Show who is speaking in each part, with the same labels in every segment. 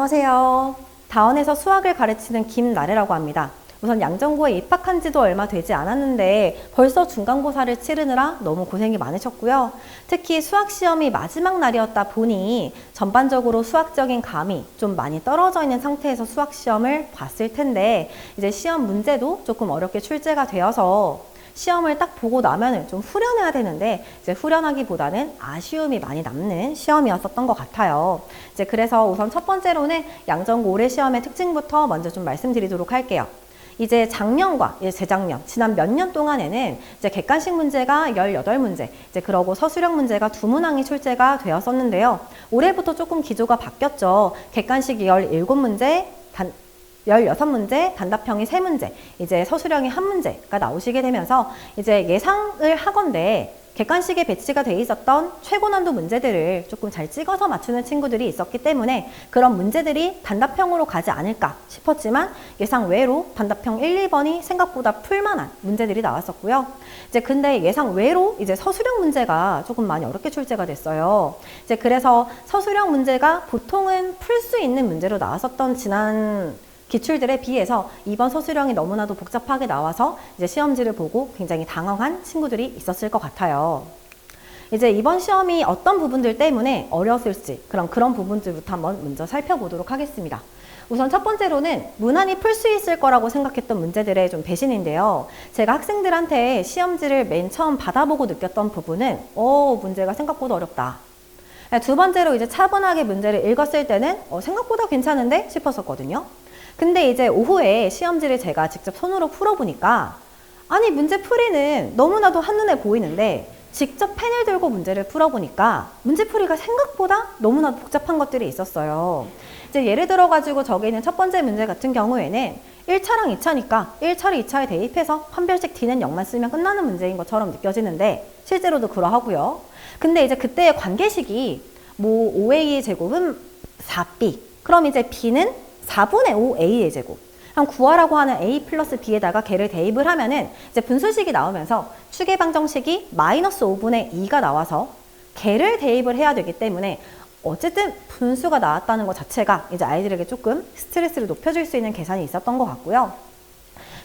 Speaker 1: 안녕하세요. 다원에서 수학을 가르치는 김나래라고 합니다. 우선 양정고에 입학한 지도 얼마 되지 않았는데 벌써 중간고사를 치르느라 너무 고생이 많으셨고요. 특히 수학시험이 마지막 날이었다 보니 전반적으로 수학적인 감이 좀 많이 떨어져 있는 상태에서 수학시험을 봤을 텐데 이제 시험 문제도 조금 어렵게 출제가 되어서 시험을 딱 보고 나면은 좀 후련해야 되는데 이제 후련하기보다는 아쉬움이 많이 남는 시험이었었던 것 같아요. 이제 그래서 우선 첫 번째로는 양정고 올해 시험의 특징부터 먼저 좀 말씀드리도록 할게요. 이제 작년과 이제 재작년, 지난 몇 년 동안에는 이제 객관식 문제가 18문제, 이제 그러고 서술형 문제가 2문항이 출제가 되었었는데요. 올해부터 조금 기조가 바뀌었죠. 객관식이 17문제, 16문제, 단답형이 3문제, 이제 서술형이 1문제가 나오시게 되면서 이제 예상을 하건대 객관식에 배치가 돼 있었던 최고난도 문제들을 조금 잘 찍어서 맞추는 친구들이 있었기 때문에 그런 문제들이 단답형으로 가지 않을까 싶었지만 예상 외로 단답형 1, 2번이 생각보다 풀만한 문제들이 나왔었고요. 이제 근데 예상 외로 이제 서술형 문제가 조금 많이 어렵게 출제가 됐어요. 이제 그래서 서술형 문제가 보통은 풀 수 있는 문제로 나왔었던 지난 기출들에 비해서 이번 서술형이 너무나도 복잡하게 나와서 이제 시험지를 보고 굉장히 당황한 친구들이 있었을 것 같아요. 이제 이번 시험이 어떤 부분들 때문에 어려웠을지 그런 부분들부터 한번 먼저 살펴보도록 하겠습니다. 우선 첫 번째로는 무난히 풀 수 있을 거라고 생각했던 문제들의 좀 배신인데요. 제가 학생들한테 시험지를 맨 처음 받아보고 느꼈던 부분은 문제가 생각보다 어렵다. 두 번째로 이제 차분하게 문제를 읽었을 때는 생각보다 괜찮은데 싶었었거든요. 근데 이제 오후에 시험지를 제가 직접 손으로 풀어보니까 아니 문제 풀이는 너무나도 한눈에 보이는데 직접 펜을 들고 문제를 풀어보니까 문제 풀이가 생각보다 너무나도 복잡한 것들이 있었어요. 이제 예를 들어가지고 저기 있는 첫 번째 문제 같은 경우에는 1차랑 2차니까 1차를 2차에 대입해서 판별식 D는 0만 쓰면 끝나는 문제인 것처럼 느껴지는데 실제로도 그러하고요. 근데 이제 그때의 관계식이 뭐 5A의 제곱은 4B 그럼 이제 B는 4분의 5 A의 제곱. 그럼 구하라고 하는 A 플러스 B에다가 걔를 대입을 하면은 이제 분수식이 나오면서 추계 방정식이 마이너스 5분의 2가 나와서 걔를 대입을 해야 되기 때문에 어쨌든 분수가 나왔다는 것 자체가 이제 아이들에게 조금 스트레스를 높여줄 수 있는 계산이 있었던 것 같고요.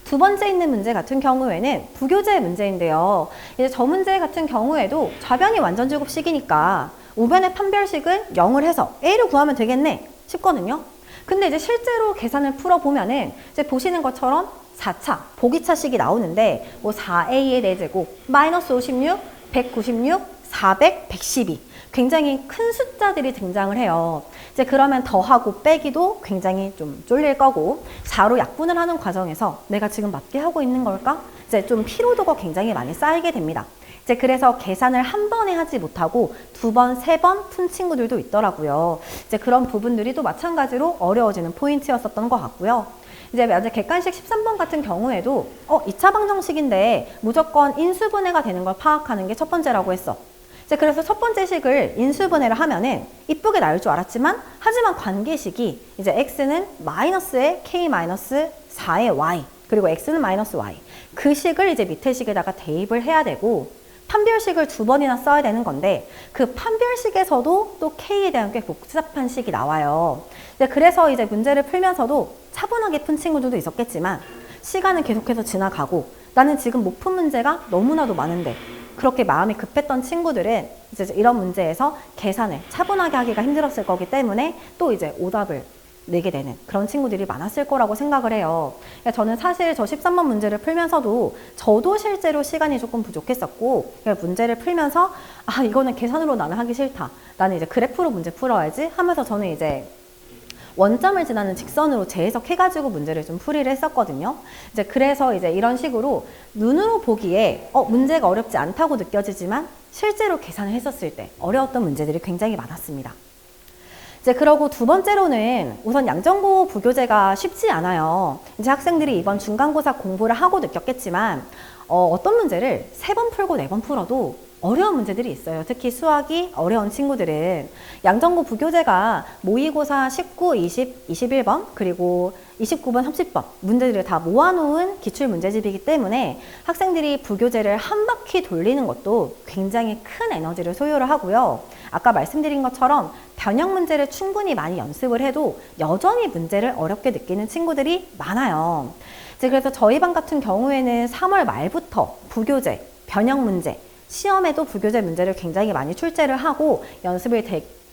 Speaker 1: 두 번째 있는 문제 같은 경우에는 부교재 문제인데요. 이제 저 문제 같은 경우에도 좌변이 완전제곱식이니까 우변의 판별식은 0을 해서 A를 구하면 되겠네 싶거든요. 근데 이제 실제로 계산을 풀어보면은 이제 보시는 것처럼 4차, 보기차식이 나오는데 뭐 4A의 4제곱, 마이너스 56, 196, 400, 112 굉장히 큰 숫자들이 등장을 해요. 이제 그러면 더하고 빼기도 굉장히 좀 쫄릴 거고 4로 약분을 하는 과정에서 내가 지금 맞게 하고 있는 걸까? 이제 좀 피로도가 굉장히 많이 쌓이게 됩니다. 이제 그래서 계산을 한 번에 하지 못하고 2번, 3번 푼 친구들도 있더라고요. 이제 그런 부분들이 또 마찬가지로 어려워지는 포인트였었던 것 같고요. 이제 객관식 13번 같은 경우에도 2차 방정식인데 무조건 인수분해가 되는 걸 파악하는 게 첫 번째라고 했어. 이제 그래서 첫 번째 식을 인수분해를 하면은 이쁘게 나올 줄 알았지만 하지만 관계식이 이제 x는 마이너스의 k 마이너스 4의 y 그리고 x는 마이너스 y 그 식을 이제 밑에 식에다가 대입을 해야 되고 판별식을 2번이나 써야 되는 건데 그 판별식에서도 또 K에 대한 꽤 복잡한 식이 나와요. 그래서 이제 문제를 풀면서도 차분하게 푼 친구들도 있었겠지만 시간은 계속해서 지나가고 나는 지금 못 푼 문제가 너무나도 많은데 그렇게 마음이 급했던 친구들은 이제 이런 문제에서 계산을 차분하게 하기가 힘들었을 거기 때문에 또 이제 오답을 내게 되는 그런 친구들이 많았을 거라고 생각을 해요. 그러니까 저는 사실 저 13번 문제를 풀면서도 저도 실제로 시간이 조금 부족했었고 문제를 풀면서 이거는 계산으로 나는 하기 싫다. 나는 이제 그래프로 문제 풀어야지 하면서 저는 이제 원점을 지나는 직선으로 재해석해가지고 문제를 좀 풀이를 했었거든요. 이제 그래서 이제 이런 식으로 눈으로 보기에 문제가 어렵지 않다고 느껴지지만 실제로 계산을 했었을 때 어려웠던 문제들이 굉장히 많았습니다. 이제 그러고 두 번째로는 우선 양정고 부교재가 쉽지 않아요. 이제 학생들이 이번 중간고사 공부를 하고 느꼈겠지만 어떤 문제를 3번 풀고 4번 풀어도 어려운 문제들이 있어요. 특히 수학이 어려운 친구들은 양정고 부교재가 모의고사 19, 20, 21번 그리고 29번, 30번 문제들을 다 모아놓은 기출문제집이기 때문에 학생들이 부교재를 한 바퀴 돌리는 것도 굉장히 큰 에너지를 소요를 하고요. 아까 말씀드린 것처럼 변형 문제를 충분히 많이 연습을 해도 여전히 문제를 어렵게 느끼는 친구들이 많아요. 이제 그래서 저희 반 같은 경우에는 3월 말부터 부교재, 변형 문제, 시험에도 부교재 문제를 굉장히 많이 출제를 하고 연습을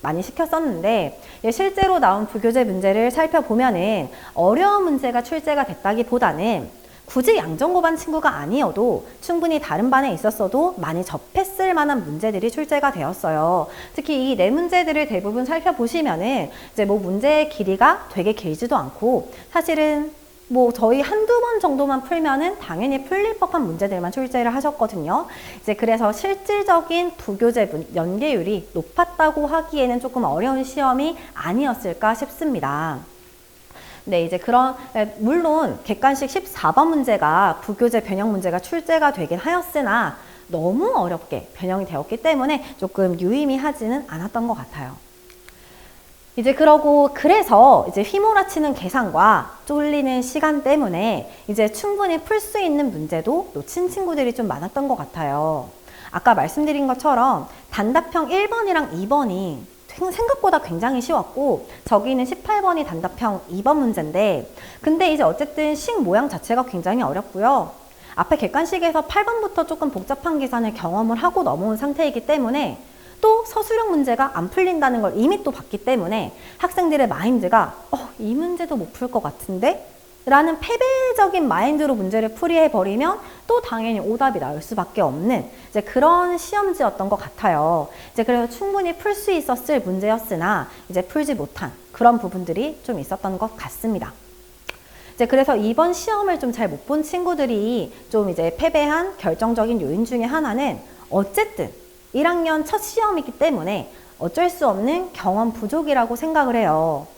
Speaker 1: 많이 시켰었는데 실제로 나온 부교재 문제를 살펴보면은 어려운 문제가 출제가 됐다기보다는 굳이 양전고반 친구가 아니어도 충분히 다른 반에 있었어도 많이 접했을 만한 문제들이 출제가 되었어요. 특히 이 네 문제들을 대부분 살펴보시면은 이제 뭐 문제의 길이가 되게 길지도 않고 사실은 뭐 저희 한두 번 정도만 풀면은 당연히 풀릴 법한 문제들만 출제를 하셨거든요. 이제 그래서 실질적인 부교재 연계율이 높았다고 하기에는 조금 어려운 시험이 아니었을까 싶습니다. 네, 이제 물론 객관식 14번 문제가 부교재 변형 문제가 출제가 되긴 하였으나 너무 어렵게 변형이 되었기 때문에 조금 유의미하지는 않았던 것 같아요. 이제 그래서 이제 휘몰아치는 계산과 쫄리는 시간 때문에 이제 충분히 풀 수 있는 문제도 놓친 친구들이 좀 많았던 것 같아요. 아까 말씀드린 것처럼 단답형 1번이랑 2번이 생각보다 굉장히 쉬웠고 저기는 18번이 단답형 2번 문제인데 근데 이제 어쨌든 식 모양 자체가 굉장히 어렵고요. 앞에 객관식에서 8번부터 조금 복잡한 계산을 경험을 하고 넘어온 상태이기 때문에 또 서술형 문제가 안 풀린다는 걸 이미 또 봤기 때문에 학생들의 마인드가 이 문제도 못 풀 것 같은데? 라는 패배적인 마인드로 문제를 풀이해버리면 또 당연히 오답이 나올 수밖에 없는 이제 그런 시험지였던 것 같아요. 이제 그래서 충분히 풀 수 있었을 문제였으나 이제 풀지 못한 그런 부분들이 좀 있었던 것 같습니다. 이제 그래서 이번 시험을 좀 잘 못 본 친구들이 좀 이제 패배한 결정적인 요인 중에 하나는 어쨌든 1학년 첫 시험이기 때문에 어쩔 수 없는 경험 부족이라고 생각을 해요.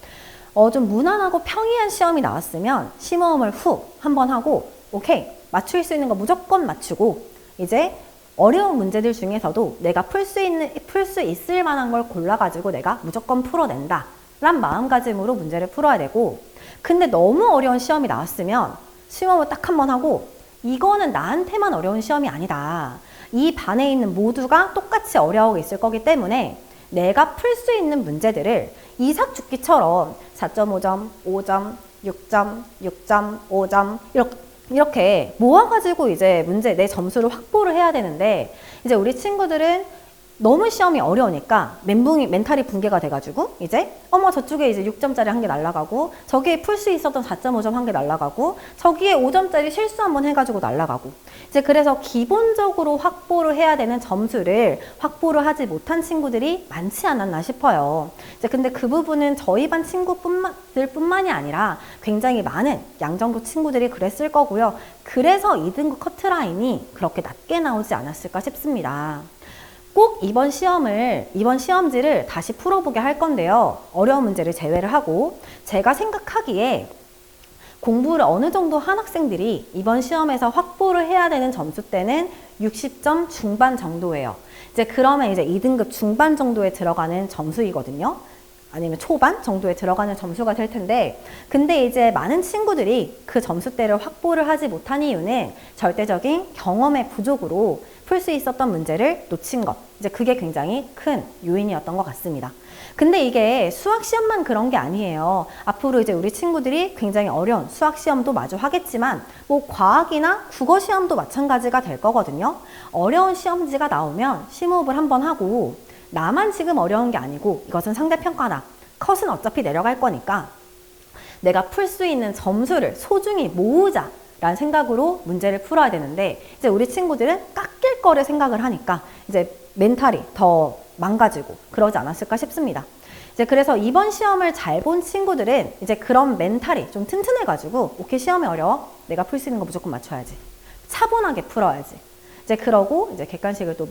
Speaker 1: 좀 무난하고 평이한 시험이 나왔으면 심호흡을 후 한번 하고 오케이 맞출 수 있는 거 무조건 맞추고 이제 어려운 문제들 중에서도 내가 풀 수 있을 만한 걸 골라가지고 내가 무조건 풀어낸다 란 마음가짐으로 문제를 풀어야 되고 근데 너무 어려운 시험이 나왔으면 심호흡을 딱 한번 하고 이거는 나한테만 어려운 시험이 아니다. 이 반에 있는 모두가 똑같이 어려워하고 있을 거기 때문에 내가 풀 수 있는 문제들을 이삭죽기처럼 4.5점, 5점, 6점, 6점, 5점 이렇게 모아가지고 이제 내 점수를 확보를 해야 되는데 이제 우리 친구들은 너무 시험이 어려우니까 멘탈이 붕괴가 돼가지고 이제 저쪽에 이제 6점짜리 한 개 날라가고 저기에 풀 수 있었던 4.5점 한 개 날라가고 저기에 5점짜리 실수 한번 해가지고 날라가고 이제 그래서 기본적으로 확보를 해야 되는 점수를 확보를 하지 못한 친구들이 많지 않았나 싶어요. 이제 근데 그 부분은 저희 반 친구들뿐만이 아니라 굉장히 많은 양정부 친구들이 그랬을 거고요. 그래서 2등급 커트라인이 그렇게 낮게 나오지 않았을까 싶습니다. 꼭 이번 시험지를 다시 풀어보게 할 건데요. 어려운 문제를 제외를 하고 제가 생각하기에 공부를 어느 정도 한 학생들이 이번 시험에서 확보를 해야 되는 점수대는 60점 중반 정도예요. 이제 그러면 이제 2등급 중반 정도에 들어가는 점수이거든요. 아니면 초반 정도에 들어가는 점수가 될 텐데 근데 이제 많은 친구들이 그 점수대를 확보를 하지 못한 이유는 절대적인 경험의 부족으로 풀 수 있었던 문제를 놓친 것. 이제 그게 굉장히 큰 요인이었던 것 같습니다. 근데 이게 수학 시험만 그런 게 아니에요. 앞으로 이제 우리 친구들이 굉장히 어려운 수학 시험도 마주 하겠지만 뭐 과학이나 국어 시험도 마찬가지가 될 거거든요. 어려운 시험지가 나오면 심호흡을 한번 하고 나만 지금 어려운 게 아니고 이것은 상대평가나 컷은 어차피 내려갈 거니까 내가 풀 수 있는 점수를 소중히 모으자 라는 생각으로 문제를 풀어야 되는데 이제 우리 친구들은 깎일 거를 생각을 하니까 이제 멘탈이 더 망가지고 그러지 않았을까 싶습니다. 이제 그래서 이번 시험을 잘 본 친구들은 이제 그런 멘탈이 좀 튼튼해가지고 오케이 시험이 어려워 내가 풀 수 있는 거 무조건 맞춰야지 차분하게 풀어야지 이제 그러고 이제 객관식을 또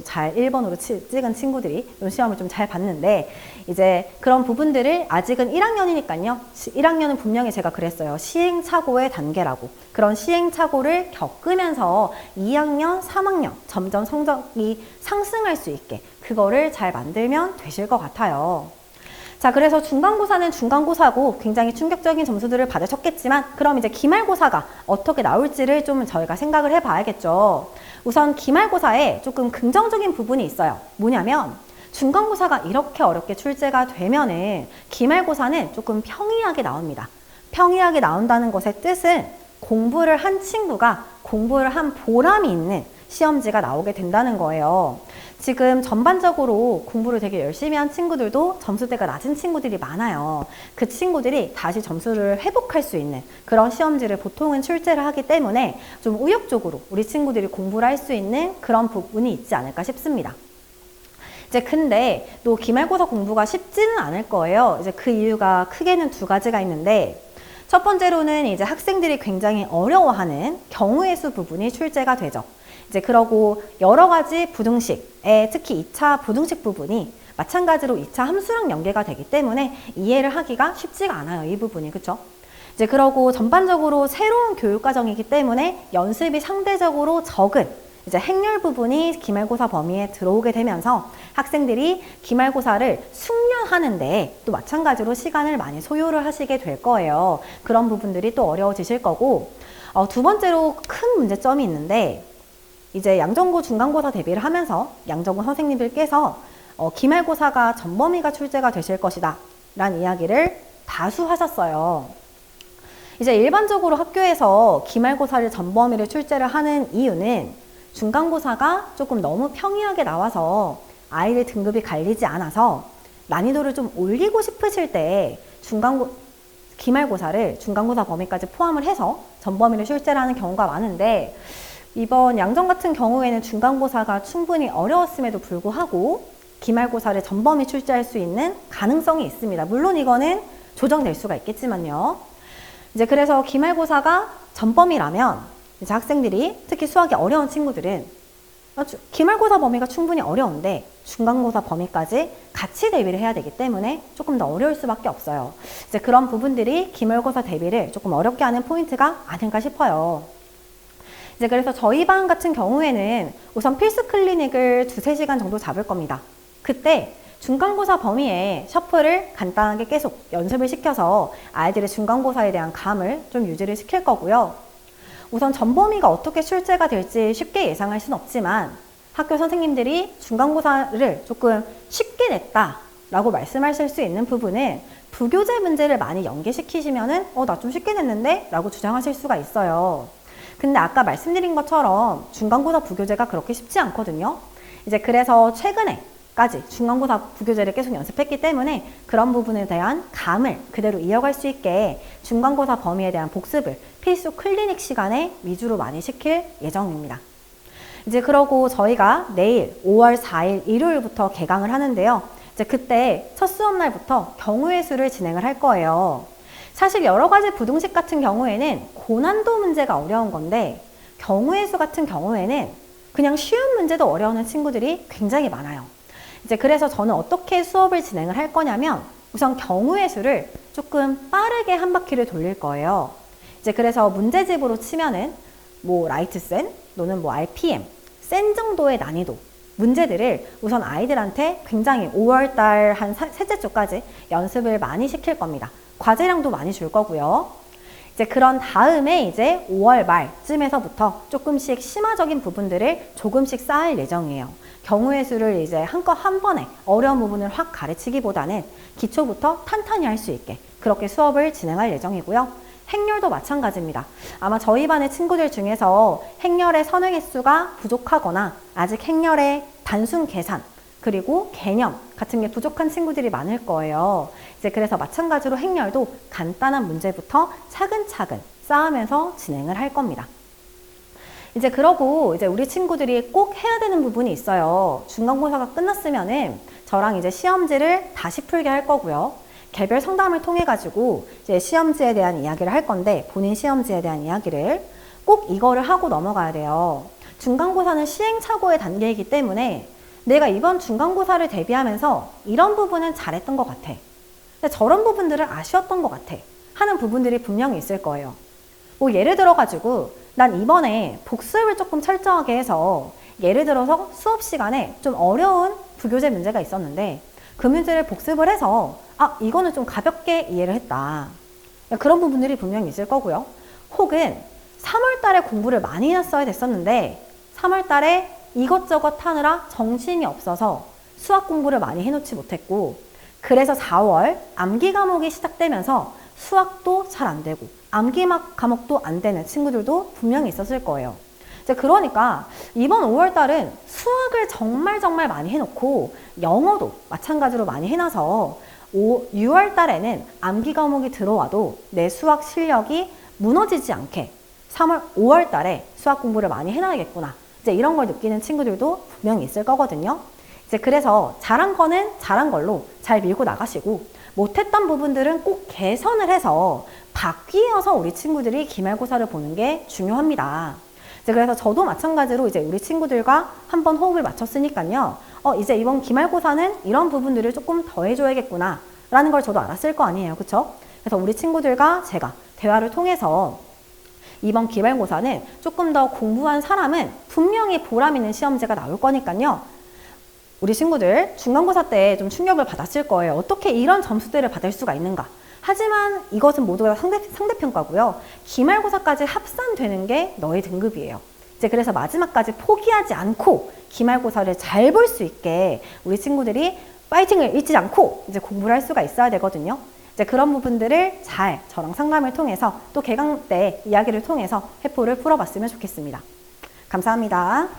Speaker 1: 잘 1번으로 찍은 친구들이 시험을 좀 잘 봤는데 이제 그런 부분들을 아직은 1학년이니까요. 1학년은 분명히 제가 그랬어요. 시행착오의 단계라고. 그런 시행착오를 겪으면서 2학년, 3학년 점점 성적이 상승할 수 있게 그거를 잘 만들면 되실 것 같아요. 자, 그래서 중간고사는 중간고사고 굉장히 충격적인 점수들을 받으셨겠지만 그럼 이제 기말고사가 어떻게 나올지를 좀 저희가 생각을 해봐야겠죠. 우선 기말고사에 조금 긍정적인 부분이 있어요. 뭐냐면 중간고사가 이렇게 어렵게 출제가 되면은 기말고사는 조금 평이하게 나옵니다. 평이하게 나온다는 것의 뜻은 공부를 한 친구가 공부를 한 보람이 있는 시험지가 나오게 된다는 거예요. 지금 전반적으로 공부를 되게 열심히 한 친구들도 점수대가 낮은 친구들이 많아요. 그 친구들이 다시 점수를 회복할 수 있는 그런 시험지를 보통은 출제를 하기 때문에 좀 의욕적으로 우리 친구들이 공부를 할 수 있는 그런 부분이 있지 않을까 싶습니다. 이제 근데 또 기말고사 공부가 쉽지는 않을 거예요. 이제 그 이유가 크게는 두 가지가 있는데, 첫 번째로는 이제 학생들이 굉장히 어려워하는 경우의 수 부분이 출제가 되죠. 이제 그러고 여러 가지 부등식에 특히 2차 부등식 부분이 마찬가지로 2차 함수랑 연계가 되기 때문에 이해를 하기가 쉽지가 않아요. 이 부분이. 그쵸? 이제 그러고 전반적으로 새로운 교육과정이기 때문에 연습이 상대적으로 적은 이제 행렬 부분이 기말고사 범위에 들어오게 되면서 학생들이 기말고사를 숙련하는데 또 마찬가지로 시간을 많이 소요를 하시게 될 거예요. 그런 부분들이 또 어려워지실 거고, 두 번째로 큰 문제점이 있는데, 이제 양정고 중간고사 대비를 하면서 양정고 선생님들께서 기말고사가 전범위가 출제가 되실 것이다 라는 이야기를 다수 하셨어요. 이제 일반적으로 학교에서 기말고사를 전범위를 출제를 하는 이유는 중간고사가 조금 너무 평이하게 나와서 아이들 등급이 갈리지 않아서 난이도를 좀 올리고 싶으실 때 기말고사를 중간고사 범위까지 포함을 해서 전범위를 출제를 하는 경우가 많은데, 이번 양정 같은 경우에는 중간고사가 충분히 어려웠음에도 불구하고 기말고사를 전범위 출제할 수 있는 가능성이 있습니다. 물론 이거는 조정될 수가 있겠지만요. 이제 그래서 기말고사가 전범위라면 이제 학생들이 특히 수학이 어려운 친구들은 기말고사 범위가 충분히 어려운데 중간고사 범위까지 같이 대비를 해야 되기 때문에 조금 더 어려울 수밖에 없어요. 이제 그런 부분들이 기말고사 대비를 조금 어렵게 하는 포인트가 아닐까 싶어요. 이제 그래서 저희 반 같은 경우에는 우선 필수 클리닉을 2-3시간 정도 잡을 겁니다. 그때 중간고사 범위에 셔플을 간단하게 계속 연습을 시켜서 아이들의 중간고사에 대한 감을 좀 유지를 시킬 거고요. 우선 전범위가 어떻게 출제가 될지 쉽게 예상할 수는 없지만 학교 선생님들이 중간고사를 조금 쉽게 냈다라고 말씀하실 수 있는 부분은 부교재 문제를 많이 연계시키시면은 나 좀 쉽게 냈는데? 라고 주장하실 수가 있어요. 근데 아까 말씀드린 것처럼 중간고사 부교재가 그렇게 쉽지 않거든요. 이제 그래서 최근에까지 중간고사 부교재를 계속 연습했기 때문에 그런 부분에 대한 감을 그대로 이어갈 수 있게 중간고사 범위에 대한 복습을 필수 클리닉 시간에 위주로 많이 시킬 예정입니다. 이제 그러고 저희가 내일 5월 4일 일요일부터 개강을 하는데요. 이제 그때 첫 수업 날부터 경우의 수를 진행을 할 거예요. 사실 여러 가지 부등식 같은 경우에는 고난도 문제가 어려운 건데 경우의 수 같은 경우에는 그냥 쉬운 문제도 어려워하는 친구들이 굉장히 많아요. 이제 그래서 저는 어떻게 수업을 진행을 할 거냐면 우선 경우의 수를 조금 빠르게 한 바퀴를 돌릴 거예요. 이제 그래서 문제집으로 치면은 뭐 라이트센 또는 뭐 RPM, 센 정도의 난이도 문제들을 우선 아이들한테 굉장히 5월달 한 셋째 주까지 연습을 많이 시킬 겁니다. 과제량도 많이 줄 거고요. 이제 그런 다음에 이제 5월 말쯤에서부터 조금씩 심화적인 부분들을 조금씩 쌓을 예정이에요. 경우의 수를 이제 한 번에 어려운 부분을 확 가르치기보다는 기초부터 탄탄히 할 수 있게 그렇게 수업을 진행할 예정이고요. 행렬도 마찬가지입니다. 아마 저희 반의 친구들 중에서 행렬의 선행 횟수가 부족하거나 아직 행렬의 단순 계산 그리고 개념 같은 게 부족한 친구들이 많을 거예요. 이제 그래서 마찬가지로 행렬도 간단한 문제부터 차근차근 쌓으면서 진행을 할 겁니다. 이제 그러고 이제 우리 친구들이 꼭 해야 되는 부분이 있어요. 중간고사가 끝났으면은 저랑 이제 시험지를 다시 풀게 할 거고요. 개별 상담을 통해 가지고 이제 시험지에 대한 이야기를 할 건데 본인 시험지에 대한 이야기를 꼭 이거를 하고 넘어가야 돼요. 중간고사는 시행착오의 단계이기 때문에 내가 이번 중간고사를 대비하면서 이런 부분은 잘했던 것 같아. 근데 저런 부분들은 아쉬웠던 것 같아. 하는 부분들이 분명히 있을 거예요. 뭐 예를 들어 가지고 난 이번에 복습을 조금 철저하게 해서 예를 들어서 수업 시간에 좀 어려운 부교재 문제가 있었는데 그 문제를 복습을 해서 이거는 좀 가볍게 이해를 했다. 그런 부분들이 분명히 있을 거고요. 혹은 3월 달에 공부를 많이 했어야 됐었는데 3월 달에 이것저것 하느라 정신이 없어서 수학 공부를 많이 해놓지 못했고, 그래서 4월 암기 과목이 시작되면서 수학도 잘 안 되고 암기 과목도 안 되는 친구들도 분명히 있었을 거예요. 이제 그러니까 이번 5월 달은 수학을 정말 많이 해놓고 영어도 마찬가지로 많이 해놔서 6월 달에는 암기 과목이 들어와도 내 수학 실력이 무너지지 않게 5월 달에 수학 공부를 많이 해놔야겠구나. 이제 이런 걸 느끼는 친구들도 분명히 있을 거거든요. 이제 그래서 잘한 거는 잘한 걸로 잘 밀고 나가시고, 못했던 부분들은 꼭 개선을 해서 바뀌어서 우리 친구들이 기말고사를 보는 게 중요합니다. 이제 그래서 저도 마찬가지로 이제 우리 친구들과 한번 호흡을 맞췄으니까요. 이제 이번 기말고사는 이런 부분들을 조금 더 해줘야겠구나 라는 걸 저도 알았을 거 아니에요. 그쵸? 그래서 우리 친구들과 제가 대화를 통해서 이번 기말고사는 조금 더 공부한 사람은 분명히 보람 있는 시험지가 나올 거니까요. 우리 친구들 중간고사 때 좀 충격을 받았을 거예요. 어떻게 이런 점수대를 받을 수가 있는가. 하지만 이것은 모두가 상대평가고요. 기말고사까지 합산되는 게 너의 등급이에요. 이제 그래서 마지막까지 포기하지 않고 기말고사를 잘 볼 수 있게 우리 친구들이 파이팅을 잊지 않고 이제 공부를 할 수가 있어야 되거든요. 이제 그런 부분들을 잘 저랑 상담을 통해서 또 개강 때 이야기를 통해서 회포를 풀어봤으면 좋겠습니다. 감사합니다.